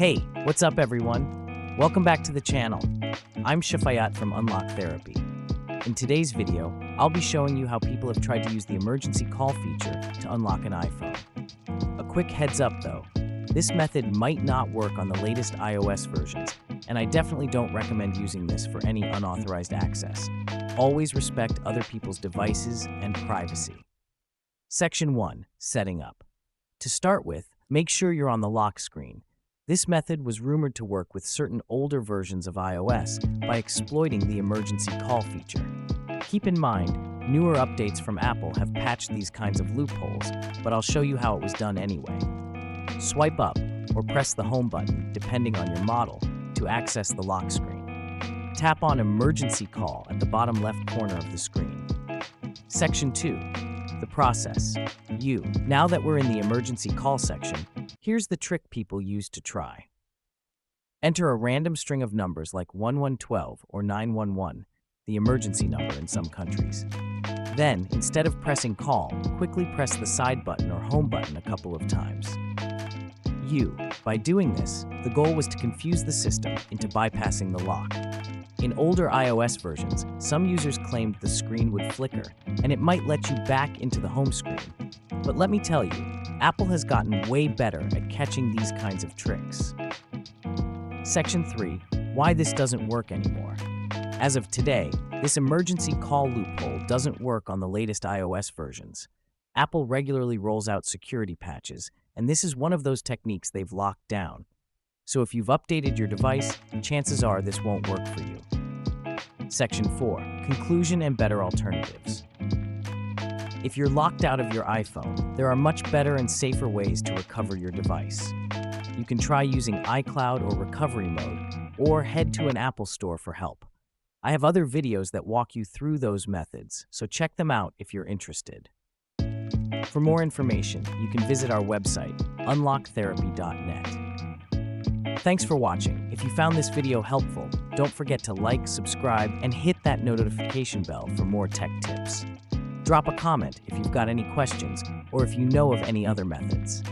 Hey, what's up everyone? Welcome back to the channel. I'm Shafayat from Unlock Therapy. In today's video, I'll be showing you how people have tried to use the emergency call feature to unlock an iPhone. A quick heads up though, this method might not work on the latest iOS versions, and I definitely don't recommend using this for any unauthorized access. Always respect other people's devices and privacy. Section 1. Setting up. To start with, make sure you're on the lock screen. This method was rumored to work with certain older versions of iOS by exploiting the emergency call feature. Keep in mind, newer updates from Apple have patched these kinds of loopholes, but I'll show you how it was done anyway. Swipe up or press the home button, depending on your model, to access the lock screen. Tap on Emergency Call at the bottom left corner of the screen. Section 2. The process. Now that we're in the emergency call section, here's the trick people use to try. Enter a random string of numbers like 1112 or 911, the emergency number in some countries. Then, instead of pressing call, quickly press the side button or home button a couple of times. By doing this, the goal was to confuse the system into bypassing the lock. In older iOS versions, some users claimed the screen would flicker, and it might let you back into the home screen. But let me tell you, Apple has gotten way better at catching these kinds of tricks. Section 3. Why this doesn't work anymore. As of today, this emergency call loophole doesn't work on the latest iOS versions. Apple regularly rolls out security patches, and this is one of those techniques they've locked down. So if you've updated your device, chances are this won't work for you. Section 4. Conclusion and better alternatives. If you're locked out of your iPhone, there are much better and safer ways to recover your device. You can try using iCloud or recovery mode, or head to an Apple store for help. I have other videos that walk you through those methods, so check them out if you're interested. For more information, you can visit our website, unlocktherapy.net. Thanks for watching. If you found this video helpful, don't forget to like, subscribe, and hit that notification bell for more tech tips. Drop a comment if you've got any questions or if you know of any other methods.